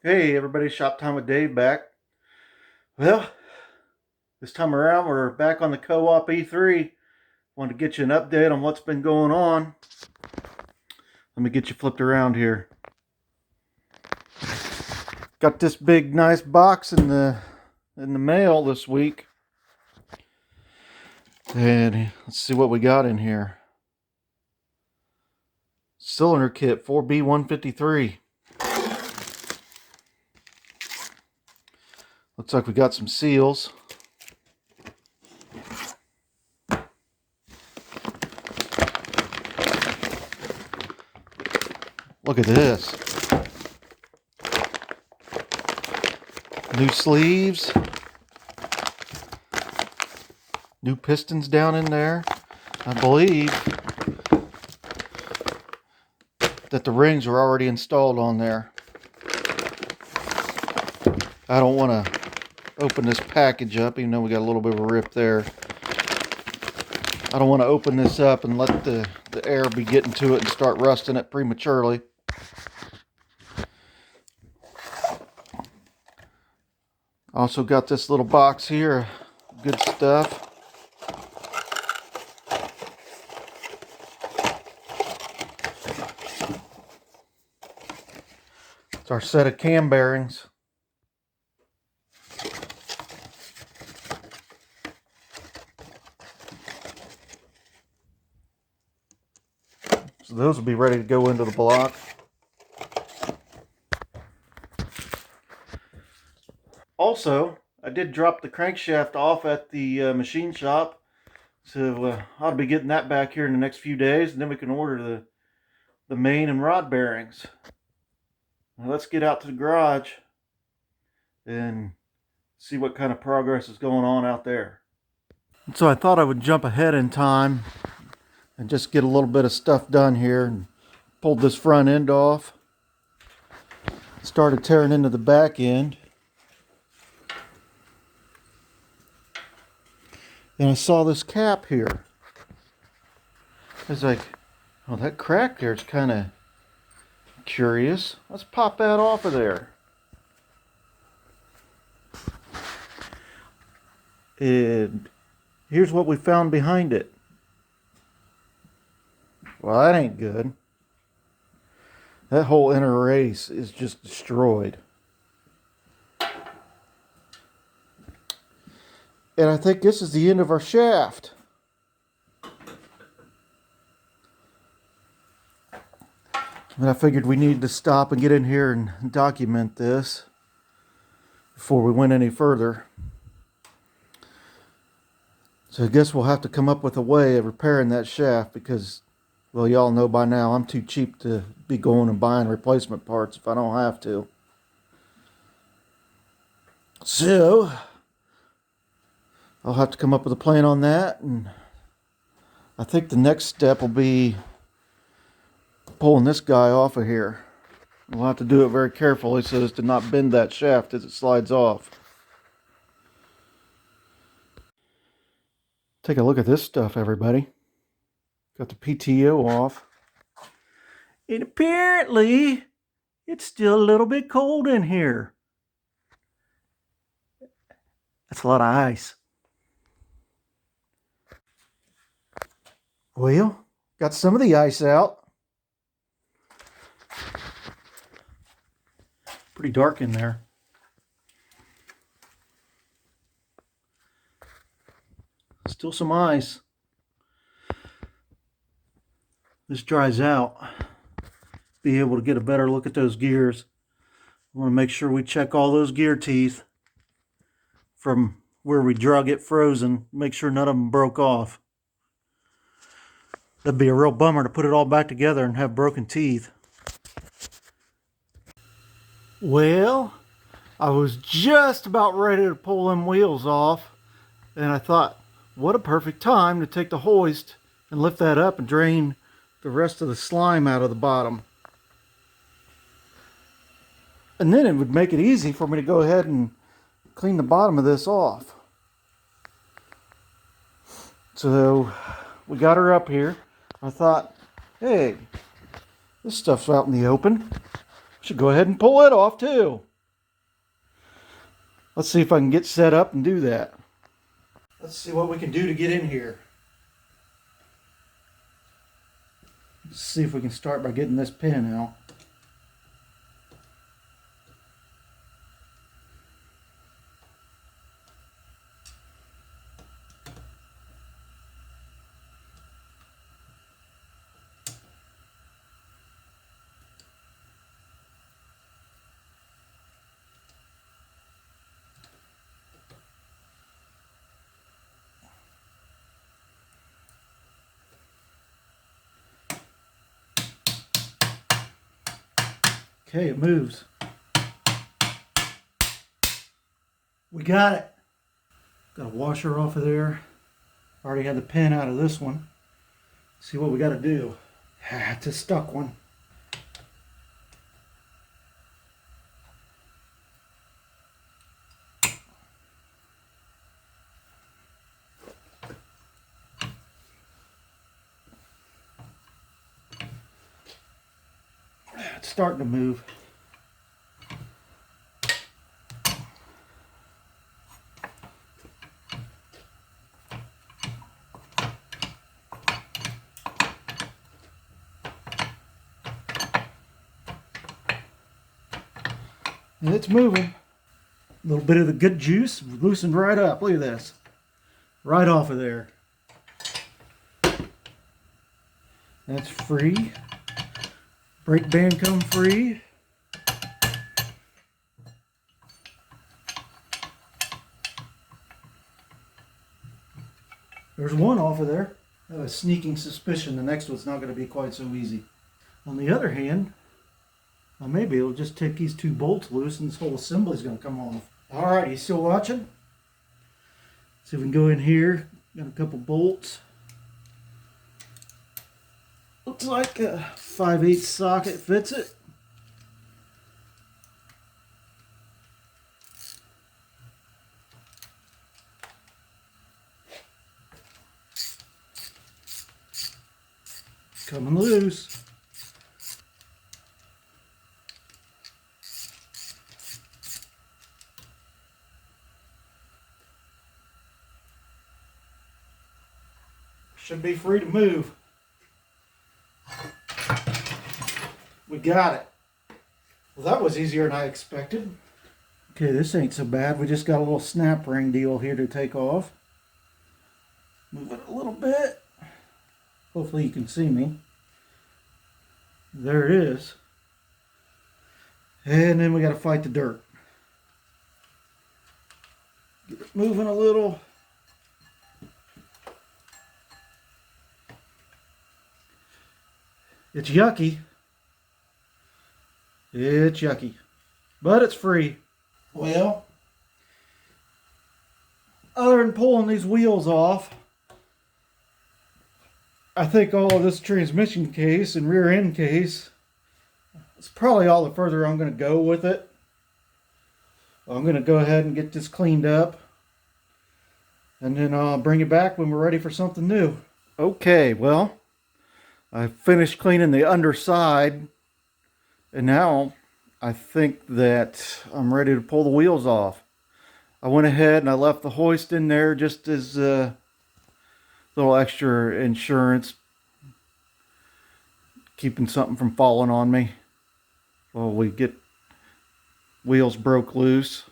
Hey everybody, Shop Time with Dave back. Well, this time around we're back on the Co-op E3. Wanted to get you an update on what's been going on. Let me get you flipped around here. Got this big nice box in the mail this week. And let's see what we got in here. Cylinder kit 4B153. Looks like we got some seals. Look at this. New sleeves. New pistons down in there. I believe that the rings were already installed on there. I don't want to open this package up, even though we got a little bit of a rip there. I don't want to open this up and let the air be getting to it and start rusting it prematurely. Also got this little box here, good stuff. It's our set of cam bearings. So those will be ready to go into the block. Also, I did drop the crankshaft off at the machine shop, so I'll be getting that back here in the next few days, and then we can order the main and rod bearings. Now let's get out to the garage and see what kind of progress is going on out there. So I thought I would jump ahead in time and just get a little bit of stuff done here, and pulled this front end off. Started tearing into the back end. And I saw this cap here. I was like, oh, that crack there is kind of curious. Let's pop that off of there. And here's what we found behind it. Well, that ain't good. That whole inner race is just destroyed. And I think this is the end of our shaft. And I figured we needed to stop and get in here and document this before we went any further. So I guess we'll have to come up with a way of repairing that shaft, because, well, y'all know by now I'm too cheap to be going and buying replacement parts if I don't have to. So I'll have to come up with a plan on that, and I think the next step will be pulling this guy off of here. We'll have to do it very carefully so as to not bend that shaft as it slides off. Take a look at this stuff, everybody. Got the PTO off. And apparently, it's still a little bit cold in here. That's a lot of ice. Well, got some of the ice out. Pretty dark in there. Still some ice. This dries out. Be able to get a better look at those gears. I want to make sure we check all those gear teeth from where we drug it frozen. Make sure none of them broke off. That'd be a real bummer to put it all back together and have broken teeth. Well, I was just about ready to pull them wheels off, and I thought, what a perfect time to take the hoist and lift that up and drain the rest of the slime out of the bottom. And then it would make it easy for me to go ahead and clean the bottom of this off. So we got her up here. I thought, hey, this stuff's out in the open. Should go ahead and pull it off too. Let's see if I can get set up and do that. Let's see what we can do to get in here. Let's see if we can start by getting this pin out. Okay, it moves. We got it. Got a washer off of there. Already had the pin out of this one. See what we got to do. It's a stuck one. It's starting to move. And it's moving. A little bit of the good juice loosened right up. Look at this. Right off of there. That's free. Brake band come free. There's one off of there. I have a sneaking suspicion the next one's not going to be quite so easy. On the other hand, well, maybe it'll just take these two bolts loose and this whole assembly is going to come off. Alright, you still watching? See if we can go in here. Got a couple bolts. Looks like a 5/8 socket fits it. Coming loose. Should be free to move. We got it. Well, that was easier than I expected. Okay, this ain't so bad. We just got a little snap ring deal here to take off. Move it a little bit. Hopefully you can see me. There it is. And then we got to fight the dirt. Get it moving a little. It's yucky. It's yucky. But it's free. Well, other than pulling these wheels off, I think all of this transmission case and rear end case, it's probably all the further I'm going to go with it. I'm going to go ahead and get this cleaned up. And then I'll bring it back when we're ready for something new. Okay, well, I finished cleaning the underside, and now I think that I'm ready to pull the wheels off. I went ahead and I left the hoist in there just as a little extra insurance, keeping something from falling on me while we get wheels broke loose.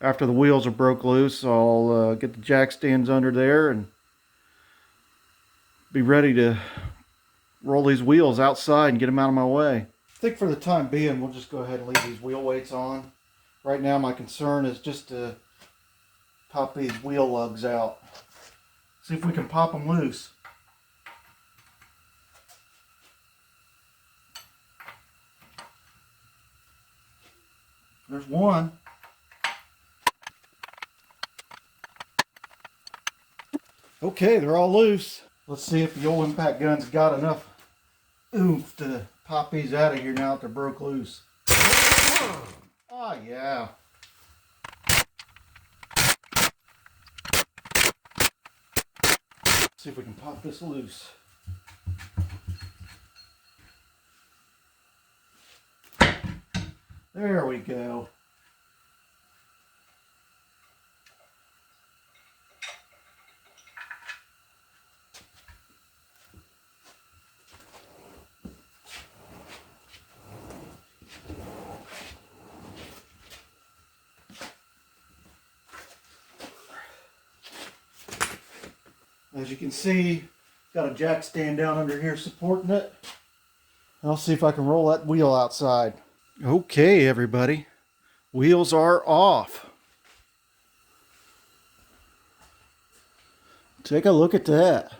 After the wheels are broke loose, I'll get the jack stands under there and be ready to roll these wheels outside and get them out of my way. I think for the time being, we'll just go ahead and leave these wheel weights on. Right now, my concern is just to pop these wheel lugs out. See if we can pop them loose. There's one. Okay, they're all loose. Let's see if the old impact gun's got enough oomph to pop these out of here now that they're broke loose. Oh yeah. See if we can pop this loose. There we go. As you can see, got a jack stand down under here supporting it. I'll see if I can roll that wheel outside. Okay, everybody. Wheels are off. Take a look at that.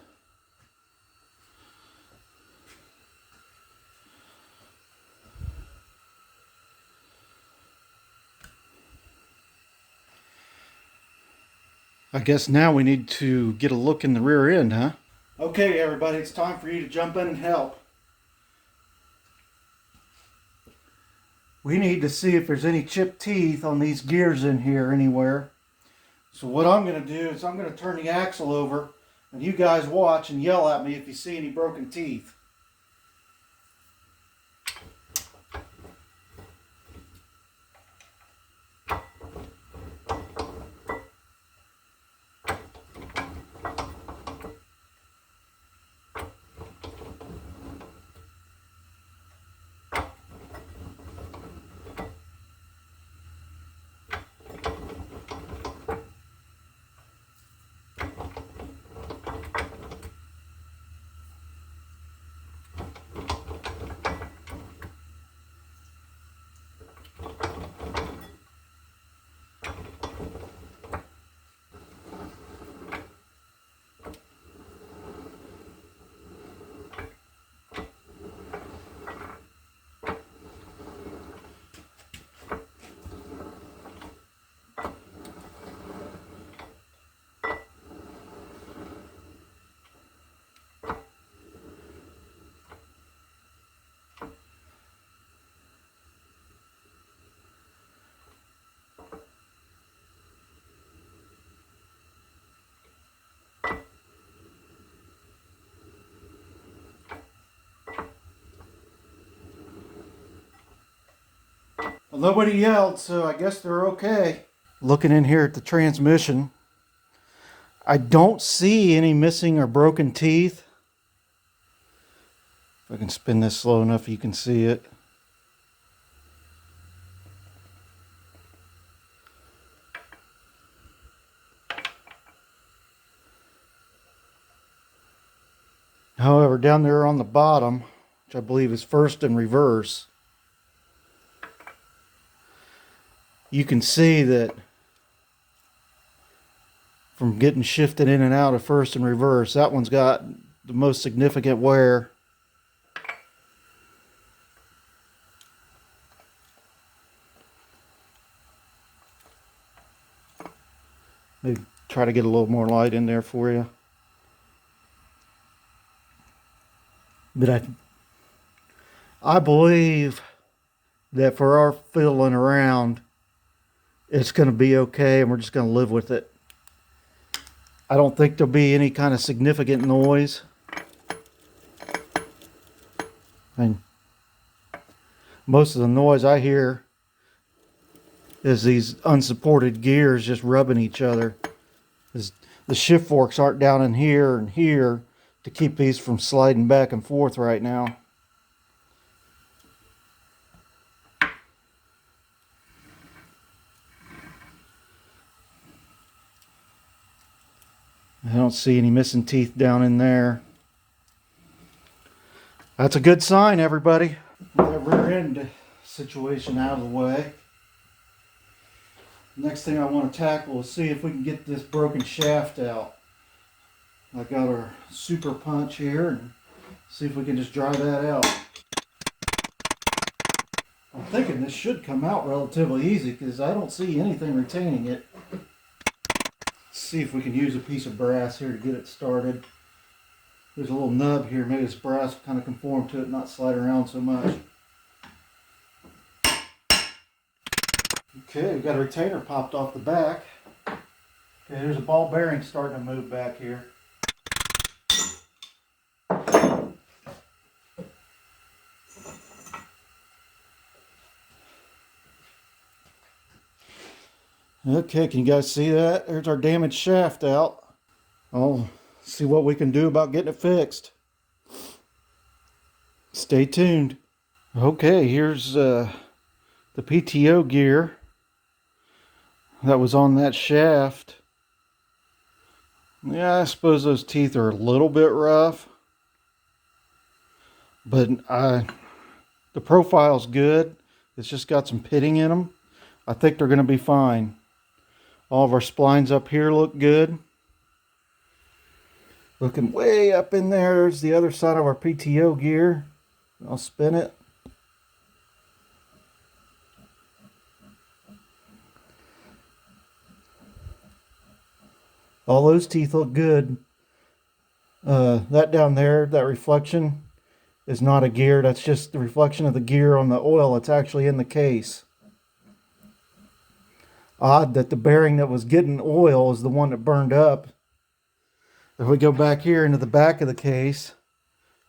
I guess now we need to get a look in the rear end, huh? Okay, everybody, it's time for you to jump in and help. We need to see if there's any chipped teeth on these gears in here anywhere. So what I'm going to do is I'm going to turn the axle over and you guys watch and yell at me if you see any broken teeth. Well, nobody yelled, so I guess they're okay. Looking in here at the transmission, I don't see any missing or broken teeth. If I can spin this slow enough you can see it. However, down there on the bottom, which I believe is first and reverse, you can see that from getting shifted in and out of first and reverse, that one's got the most significant wear. Maybe try to get a little more light in there for you. But I believe that for our fiddling around, it's going to be okay, and we're just going to live with it. I don't think there'll be any kind of significant noise. And most of the noise I hear is these unsupported gears just rubbing each other. The shift forks aren't down in here and here to keep these from sliding back and forth right now. I don't see any missing teeth down in there. That's a good sign, everybody. That rear end situation out of the way. Next thing I want to tackle is see if we can get this broken shaft out. I got our super punch here and see if we can just dry that out. I'm thinking this should come out relatively easy because I don't see anything retaining it. See if we can use a piece of brass here to get it started. There's a little nub here, maybe this brass will kind of conform to it, not slide around so much. Okay, we've got a retainer popped off the back. Okay, there's a ball bearing starting to move back here. Okay, can you guys see that? There's our damaged shaft out. I'll see what we can do about getting it fixed. Stay tuned. Okay, here's the PTO gear that was on that shaft. Yeah, I suppose those teeth are a little bit rough, but the profile's good. It's just got some pitting in them. I think they're going to be fine. All of our splines up here look good. Looking way up in there is the other side of our PTO gear. I'll spin it. All those teeth look good. That down there, that reflection is not a gear. That's just the reflection of the gear on the oil that's actually in the case. Odd that the bearing that was getting oil is the one that burned up. If we go back here into the back of the case,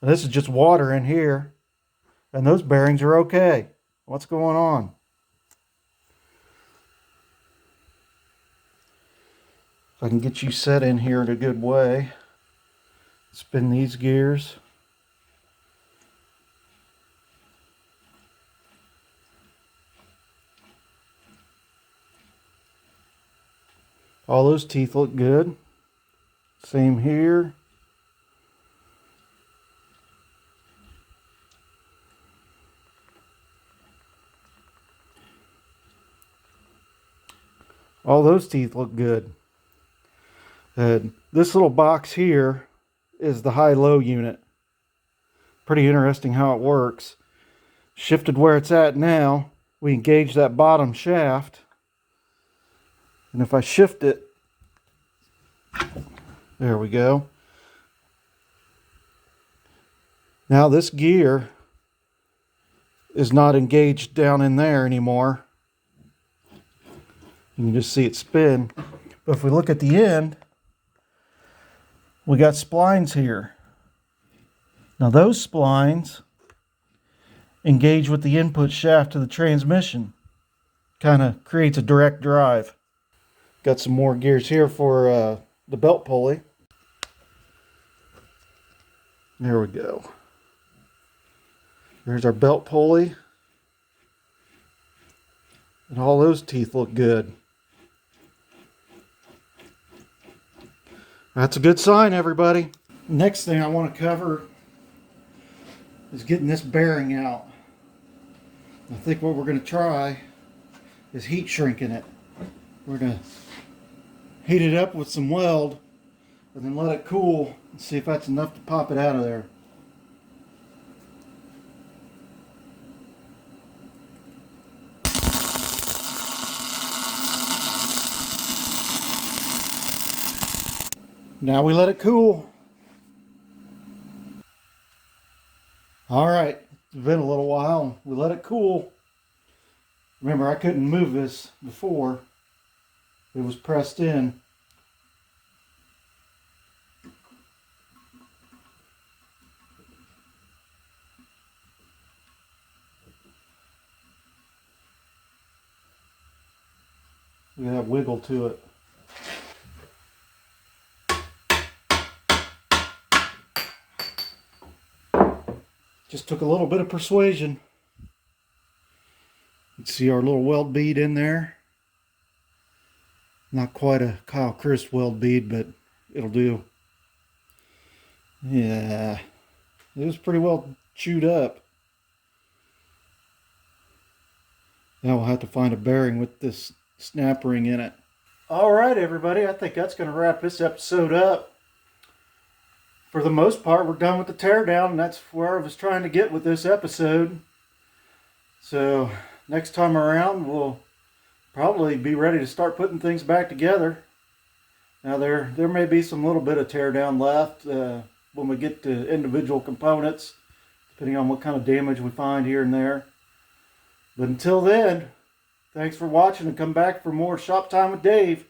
and this is just water in here, and those bearings are okay. What's going on? If I can get you set in here in a good way. Spin these gears. All those teeth look good. Same here. All those teeth look good. And this little box here is the high-low unit. Pretty interesting how it works. Shifted where it's at now, we engage that bottom shaft. And if I shift it, there we go. Now this gear is not engaged down in there anymore. You can just see it spin. But if we look at the end, we got splines here. Now those splines engage with the input shaft to the transmission. Kind of creates a direct drive. Got some more gears here for the belt pulley. There we go. There's our belt pulley. And all those teeth look good. That's a good sign, everybody. Next thing I want to cover is getting this bearing out. I think what we're going to try is heat shrinking it. We're going to heat it up with some weld and then let it cool and see if that's enough to pop it out of there. Now we let it cool. All right, it's been a little while. We let it cool. Remember, I couldn't move this before. It was pressed in. We have wiggle to it. Just took a little bit of persuasion. You can see our little weld bead in there. Not quite a Kyle Chris weld bead, but it'll do. Yeah, it was pretty well chewed up. Now we'll have to find a bearing with this snap ring in it. All right, everybody, I think that's going to wrap this episode up. For the most part, we're done with the teardown, and that's where I was trying to get with this episode. So next time around, we'll probably be ready to start putting things back together. Now there may be some little bit of teardown left when we get to individual components, depending on what kind of damage we find here and there. But until then, thanks for watching, and come back for more Shop Time with Dave.